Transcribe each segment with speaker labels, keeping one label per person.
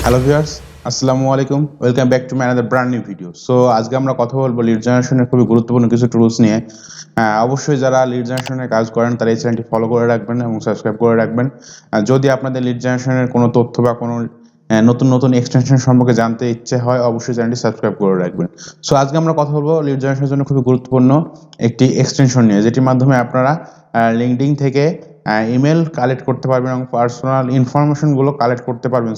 Speaker 1: Hello viewers, আসসালামু আলাইকুম। Welcome back to my another brand new video. So আজকে আমরা কথা বলবো লিড জেনারেশনের খুবই গুরুত্বপূর্ণ কিছু টুলস নিয়ে। অবশ্যই যারা লিড জেনারেশনের কাজ করেন তারা এই চ্যানেলটি ফলো করে রাখবেন এবং সাবস্ক্রাইব করে রাখবেন। যদি আপনাদের লিড জেনারেশনের কোনো তথ্য বা কোনো নতুন এক্সটেনশন সম্পর্কে জানতে ইচ্ছে হয় অবশ্যই চ্যানেলটি সাবস্ক্রাইব করে রাখবেন। সো আজকে আমরা কথা বলবো লিড জেনারেশনের জন্য খুবই গুরুত্বপূর্ণ একটি এক্সটেনশন নিয়ে, যেটির মাধ্যমে আপনারা লিঙ্কডইন থেকে ইমেল কালেক্ট করতে পারবেন এবং পার্সোনাল ইনফরমেশন গুলো কালেক্ট করতে পারবেন।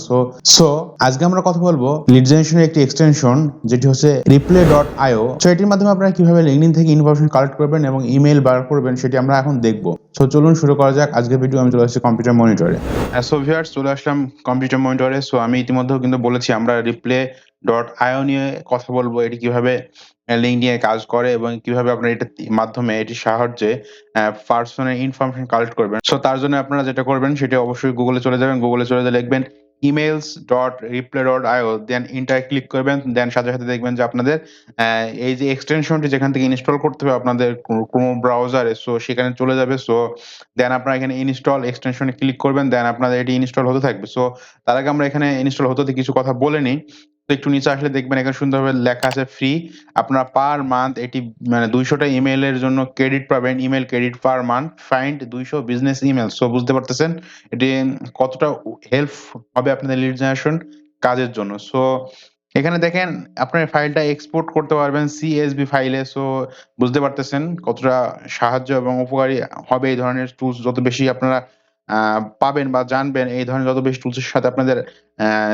Speaker 1: সো আজকে আমরা কথা বলবো লিড জেনারেশনের একটি এক্সটেনশন যেটি হচ্ছে রিপ্লে.io। সো এটির মাধ্যমে আপনারা কিভাবে লিঙ্কডইন থেকে ইনফরমেশন কালেক্ট করবেন এবং ইমেল বার করবেন সেটি আমরা এখন দেখবো। সো চলুন শুরু করা যাক আজকের ভিডিও। আমি চলে আসছি কম্পিউটার মনিটরে। সো ভিউয়ার্স, চলে আসলাম কম্পিউটার মনিটরে। সো আমি ইতিমধ্যেও কিন্তু বলেছি আমরা রিপ্লে.io নিয়ে কথা বলবো, এটি কিভাবে লিঙ্কডইনে কাজ করে এবং কিভাবে আপনারা এটার মাধ্যমে এটির সাহায্যে পার্সোনাল ইনফরমেশন কালেক্ট করবেন। সো তার জন্য আপনারা যেটা করবেন সেটি অবশ্যই গুগলে চলে যাবেন। গুগলে চলে যেয়ে লিখবেন emails.reply.io, দেন এন্টার ক্লিক করবেন। দেন সাথে সাথে দেখবেন যে আপনাদের এই যে এক্সটেনশনটি যেখান থেকে ইনস্টল করতে হবে আপনাদের ক্রোম ব্রাউজারে, সো সেখানে চলে যাবে। সো দেন আপনারা এখানে ইনস্টল এক্সটেনশনে ক্লিক করবেন। দেন আপনাদের এটি ইনস্টল হতে থাকবে। সো তার আগে আমরা এখানে ইনস্টল হতে কিছু কথা বলে নিই। তো একটু নিচে আসলে দেখবেন এখানে সুন্দরভাবে লেখা আছে ফ্রি। আপনারা পার মান্থ এটি মানে ২০০ টা ইমেইলের জন্য ক্রেডিট পাবেন। Email credit per month find ২০০ business email. So বুঝতে পারতেছেন এটি কতটা হেল্প হবে আপনাদের লিড জেনারেশন কাজের জন্য। সো এখানে দেখেন আপনার ফাইলটা এক্সপোর্ট করতে পারবেন CSV ফাইলে। সো বুঝতে পারতেছেন কতটা সাহায্য এবং উপকারী হবে এই ধরনের টুলস। যত বেশি আপনারা পাবেন বা জানবেন এই ধরনের যত বেশি টুলস এর সাথে আপনাদের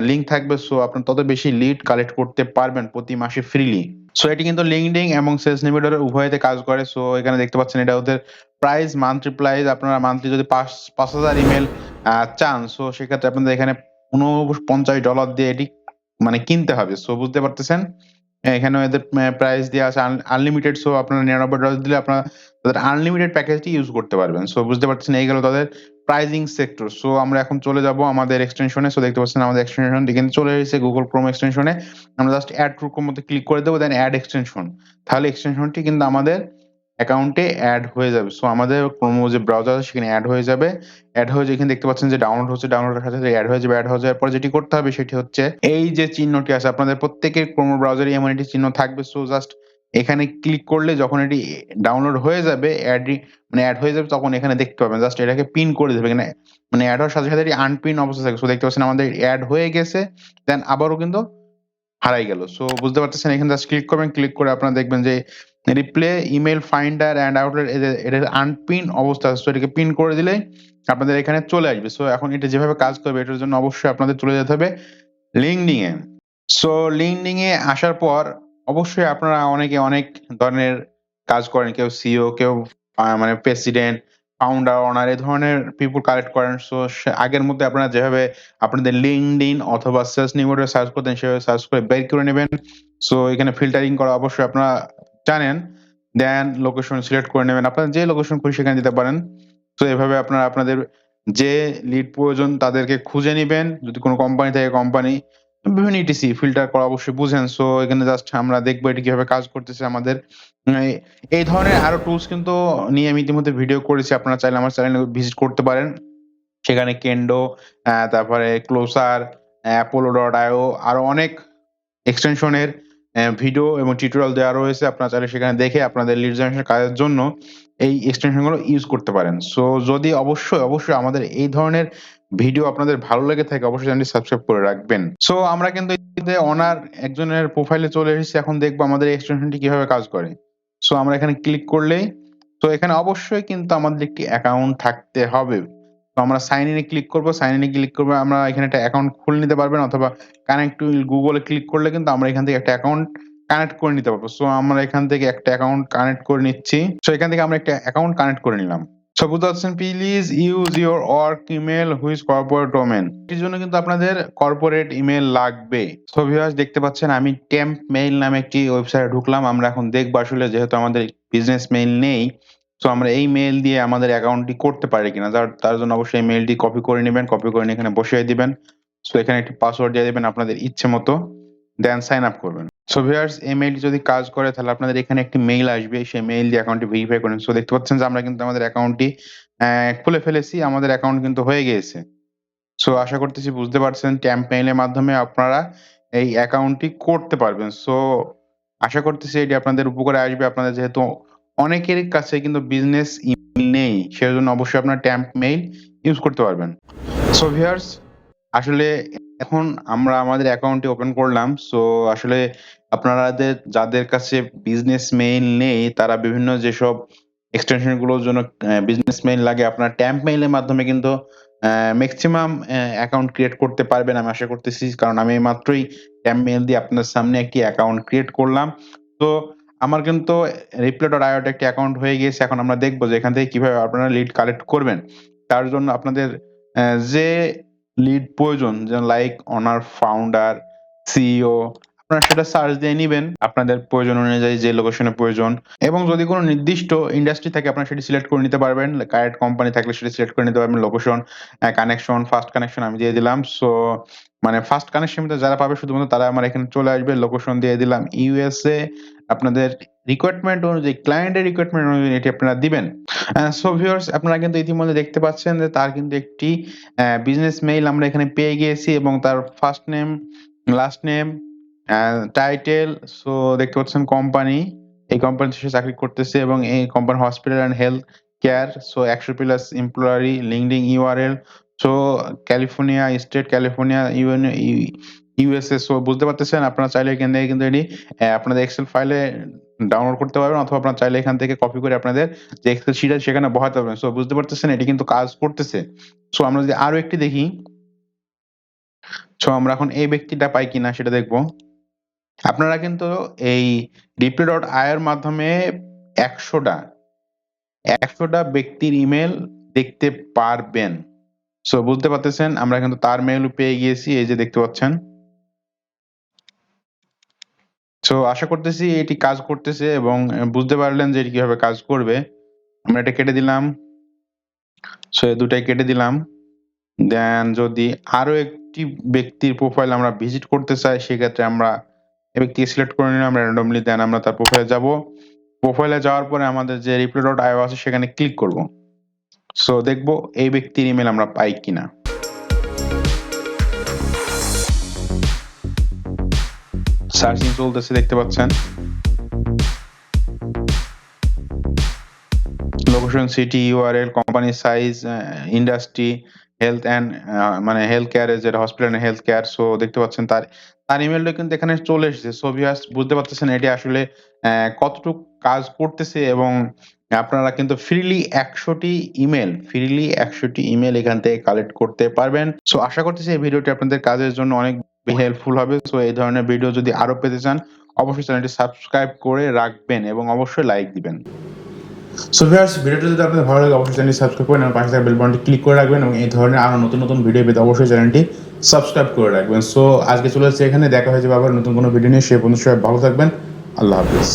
Speaker 1: লিঙ্ক থাকবে, সো আপনারা তত বেশি লিড কালেক্ট করতে পারবেন প্রতি মাসে ফ্রিলি। সো এটি কিন্তু লিঙ্কডইন এবং সেলস নেভিগেটর উভয়তে কাজ করে। সো এখানে দেখতে পাচ্ছেন এটা ওদের প্রাইস, মান্থলি প্রাইস। আপনারা মান্থলি যদি ৫,০০০ ইমেইল চান, সো সেক্ষেত্রে আপনাদের এখানে $49 দিয়ে এটি মানে কিনতে হবে। সো বুঝতে পারতেছেন? এখানেও এদের প্রাইস দেয়া আছে আনলিমিটেড। সো আপনারা $99 দিলে আপনারা তাদের আনলিমিটেড প্যাকেজটি ইউজ করতে পারবেন। সো বুঝতে পারতেছেন এই গেল তাদের প্রাইজিং সেক্টর। সো আমরা এখন চলে যাব আমাদের এক্সটেনশনে। সো দেখতে পাচ্ছেন আমাদের এক্সটেনশনটি কিন্তু চলে এসেছে Google Chrome এক্সটেনশনে। আমরা জাস্ট এড টু Chrome মধ্যে ক্লিক করে দেব, দেন এড এক্সটেনশন। তাহলে এক্সটেনশনটি কিন্তু আমাদের অ্যাকাউন্টে এড হয়ে যাবে। সো আমাদের Chrome যে ব্রাউজার আছে সেখানে এড হয়ে যাবে। এড হয়ে যেখানে দেখতে পাচ্ছেন যে ডাউনলোড হচ্ছে, ডাউনলোডের সাথে, সাথে এড হয়ে যাবে। এড হয়ে যাওয়ার পরে যেটি করতে হবে সেটি হচ্ছে এই যে চিহ্নটি আছে আপনাদের প্রত্যেকের Chrome ব্রাউজারে এমন একটি চিহ্ন থাকবে। সো জাস্ট এখানে ক্লিক করলে যখন এটি ডাউনলোড হয়ে যাবে, এড হয়ে যাবে তখন এখানে দেখতে পাবেন। জাস্ট এটাকে পিন করে দিবেন। এখানে মানে এড হওয়ার সাথে, সাথে এটি আনপিন অবস্থায় থাকবে। সো দেখতে পাচ্ছেন আমাদের এড হয়ে গেছে। দেন আবারও কিন্তু হারাই গেল। সো বুঝতে পারতেছেন এখানে জাস্ট ক্লিক করবেন। ক্লিক করে আপনারা দেখবেন যে reply, email finder and outlet এদের আনপিন অবস্থা আছে। সো এটাকে পিন করে দিলেই আপনাদের এখানে চলে আসবে। সো এখন এটা যেভাবে কাজ করবে এটার জন্য অবশ্যই আপনাদের চলে যেতে হবে লিঙ্কডইন এ। সো লিঙ্কডইন এ আসার পর অবশ্যই আপনারা অনেকে অনেক ধরনের কাজ করেন। কেউ সিইও, কেউ মানে প্রেসিডেন্ট, ফাউন্ডার, ওনার এ ধরনের পিপল কালেক্ট করেন। সো আগের মধ্যে আপনারা যেভাবে আপনাদের লিঙ্কডইন অথবা সেলস নিউজে সার্চ করতেন সেভাবে সার্চ করে বের করে নেবেন। সো এখানে ফিল্টারিং করা অবশ্যই আপনারা জানেন। দেন লোকেশন সিলেক্ট করে নেবেন। আপনারা যে লোকেশন খুশি সেখানে দিতে পারেন। তো এভাবে আপনারা আপনাদের যে লিড প্রয়োজন তাদেরকে খুঁজে নিবেন। যদি কোনো কোম্পানি থাকে কোম্পানি, বিভিন্ন ইটিসি ফিল্টার করা অবশ্যই বুঝেন। সো এখানে জাস্ট আমরা দেখবো এটি কিভাবে কাজ করতেছে আমাদের। এই এই ধরনের আরো টুলস কিন্তু নিয়ে আমি ইতিমধ্যে ভিডিও করেছি। আপনারা চাইলে আমার চ্যানেলে ভিজিট করতে পারেন। সেখানে কেন্ডো, তারপরে ক্লোসার, apollo.io আরো অনেক এক্সটেনশনের ভিডিও এবং টিউটোরিয়াল দেওয়া রয়েছে। আপনারা চাইলে সেখানে দেখে আপনাদের লিড জেনারেশন কাজের জন্য এই এক্সটেনশন গুলো ইউজ করতে পারেন। সো যদি অবশ্যই আমাদের এই ধরনের ভিডিও আপনাদের ভালো লেগে থাকে অবশ্যই চ্যানেলটি সাবস্ক্রাইব করে রাখবেন। সো আমরা কিন্তু ইতিমধ্যে ওনার একজনের প্রোফাইলে চলে এসেছি। এখন দেখবো আমাদের এক্সটেনশনটি কিভাবে কাজ করে। সো আমরা এখানে ক্লিক করলেই তো এখানে অবশ্যই কিন্তু আমাদের একটি অ্যাকাউন্ট থাকতে হবে। তো আমরা সাইন ইন এ ক্লিক করব। সাইন ইন এ ক্লিক করবে আমরা এখানে একটা অ্যাকাউন্ট খুলে নিতে পারবেন অথবা connect to Google A click করলে কিন্তু আমরা এখান থেকে একটা অ্যাকাউন্ট কানেক্ট করে নিতে পারবো। সো আমরা এখান থেকে একটা অ্যাকাউন্ট কানেক্ট করে নিচ্ছি। সো এখান থেকে আমরা একটা অ্যাকাউন্ট কানেক্ট করে নিলাম। সো বুঝতে পারছেন, please use your work email which corporate domain. এর জন্য কিন্তু আপনাদের কর্পোরেট ইমেল লাগবে। সো ভিউয়ার্স দেখতে পাচ্ছেন আমি টেম্প মেইল নামে একটি ওয়েবসাইটে ঢুকলাম। আমরা এখন দেখব আসলে যেহেতু আমাদের বিজনেস মেইল নেই, সো আমরা এই মেইল দিয়ে আমাদের অ্যাকাউন্টটি করতে পারি কিনা। তার জন্য অবশ্যই এই মেইলটি কপি করে নিবেন। কপি করে নিয়ে এখানে বসিয়ে দিবেন। সো এখানে একটি পাসওয়ার্ড দিয়ে দিবেন আপনাদের ইচ্ছে মতো। দেন সাইন আপ করবেন। সো ভিউয়ার্স এই মেইলটি যদি কাজ করে তাহলে আপনাদের এখানে একটি মেইল আসবে। সেই মেইল দিয়ে অ্যাকাউন্টটি ভেরিফাই করুন। সো দেখতে পাচ্ছেন যে আমরা কিন্তু আমাদের অ্যাকাউন্টটি খুলে ফেলেছি। আমাদের অ্যাকাউন্ট কিন্তু হয়ে গিয়েছে। সো আশা করতেছি বুঝতে পারছেন ট্যাম্প মেইলের মাধ্যমে আপনারা এই অ্যাকাউন্টটি করতে পারবেন। সো আশা করতেছি এটি আপনাদের উপকারে আসবে। আপনাদের যেহেতু অনেকেরই কাছে কিন্তু বিজনেস ইমেইল নেই, সেজন্য অবশ্যই আপনারা ট্যাম্প মেইল ইউজ করতে পারবেন। সো ভিউয়ার্স, আসলে এখন আমরা আমাদের অ্যাকাউন্টটি ওপেন করলাম। সো আসলে আপনারাদের যাদের কাছে বিজনেস মেইল নেই, তারা বিভিন্ন যেসব এক্সটেনশন গুলোর জন্য বিজনেস মেইল লাগে, আপনার ট্যাম্প মেইলের মাধ্যমে কিন্তু মেক্সিমাম অ্যাকাউন্ট ক্রিয়েট করতে পারবেন আমি আশা করতেছি। কারণ আমি এইমাত্রই ট্যাম্প মেইল দিয়ে আপনার সামনে একটি অ্যাকাউন্ট ক্রিয়েট করলাম। তো আমার কিন্তু reply.io তে একটি অ্যাকাউন্ট হয়ে গিয়েছে। এখন আমরা দেখব যে এখান থেকে কিভাবে আপনারা লিড কালেক্ট করবেন। তার জন্য আপনাদের যে লিড প্রয়োজন, যেমন লাইক ওনার, ফাউন্ডার, সিইও, আপনারা সেটা সার্চ দিয়ে নিবেন আপনাদের প্রয়োজন অনুযায়ী যে লোকেশনে প্রয়োজন, এবং যদি কোনো নির্দিষ্ট ইন্ডাস্ট্রি থাকে আপনারা সেটি সিলেক্ট করে নিতে পারবেন। কারেন্ট কোম্পানি থাকলে সেটি সিলেক্ট করে নিতে পারবেন। লোকেশন, কানেকশন, ফার্স্ট কানেকশন আমি দিয়ে দিলাম। সো মানে ফার্স্ট কানেকশন যারা পাবে শুধুমাত্র তারা আমার এখানে চলে আসবে। লোকেশন দিয়ে দিলাম ইউএসএ। আপনাদের রিকোয়ারমেন্ট অনুযায়ী, ক্লায়েন্টের রিকোয়ারমেন্ট অনুযায়ী এটি আপনারা দিবেন। সো ভিউয়ার্স, আপনারা কিন্তু ইতিমধ্যে দেখতে পাচ্ছেন যে তার কিন্তু একটি বিজনেস মেইল আমরা এখানে পেয়ে গিয়েছি, এবং তার first name, last name, title, so দেখতে পাচ্ছেন কোম্পানি, এই কোম্পানিতে সে চাকরি করতেছে, এবং এই company hospital and health care. So 100 plus employee, LinkedIn URL, so California state, California USA. So বুঝতে পারতেছেন, আপনারা চাইলে এখান থেকে কিন্তু এটি আপনাদের এক্সেল ফাইলে ডাউনলোড করতে পারবেন, অথবা আপনারা চাইলে এখান থেকে কপি করে আপনাদের যে এক্সেল শিট আছে সেখানে বসাতে পারবেন। সো বুঝতে পারতেছেন এটি কিন্তু কাজ করতেছে। সো আমরা যদি আরো একটি দেখি, সো আমরা এখন এই ব্যক্তিটা পাই কিনা সেটা দেখব। আপনারা কিন্তু এই reply.io এর মাধ্যমে ১০০টা ব্যক্তির ইমেইল দেখতে পারবেন। সো বুঝতে পারতেছেন আমরা কিন্তু তার মেইলও পেয়ে গিয়েছি, এই যে দেখতে পাচ্ছেন। সো আশা করতেছি এটি কাজ করতেছে, এবং বুঝতে পারলেন যে এটি কিভাবে কাজ করবে। আমরা এটা কেটে দিলাম। সো এই দুটাই কেটে দিলাম। দেন যদি আরো একটি ব্যক্তির প্রোফাইল আমরা ভিজিট করতে চাই, সেক্ষেত্রে আমরা এই ব্যক্তিকে সিলেক্ট করে নিলাম randomly, দেন আমরা তার প্রোফাইলে যাব। প্রোফাইলে যাওয়ার পরে আমাদের যে reply.io আছে সেখানে ক্লিক করব। সো দেখব এই ব্যক্তির ইমেইল আমরা পাই কিনা। সার্চিং চলতেছে, দেখতে পাচ্ছেন। Location, city, URL, company size, industry, health and মানে হেলথ কেয়ার, যেটা hospital and health care. So দেখতে পাচ্ছেন তার ইমেইলটা কিন্তু এখানে চলে এসেছে। সো ভিউয়ার্স, বুঝতে পারতেছেন এটি আসলে কতটুক কাজ করতেছে, এবং আপনারা কিন্তু ফ্রিলি ১০০টি ইমেইল এখান থেকে কালেক্ট করতে পারবেন। সো আশা করতেছি এই ভিডিওটি আপনাদের কাজের জন্য অনেক হেল্পফুল হবে। সো এই ধরনের ভিডিও যদি আরো পেতে চান, অবশ্যই চ্যানেলটি সাবস্ক্রাইব করে রাখবেন এবং অবশ্যই লাইক দিবেন। সো ভিউয়ার্স, ভিডিওটা যদি আপনাদের ভালো লাগে অবশ্যই চ্যানেলটি সাবস্ক্রাইব করবেন এবং পাশে থাকা বেল বাটনটি ক্লিক করে রাখবেন, এবং এই ধরনের আরো নতুন নতুন ভিডিও পেতে অবশ্যই চ্যানেলটি সাবস্ক্রাইব করে রাখবেন। সো আজকে চলে যাচ্ছি এখানে, দেখা হয়ে যাবে আবার নতুন কোনো ভিডিও নিয়ে। সে পর্যন্ত সবাই ভালো থাকবেন। আল্লাহ হাফেজ।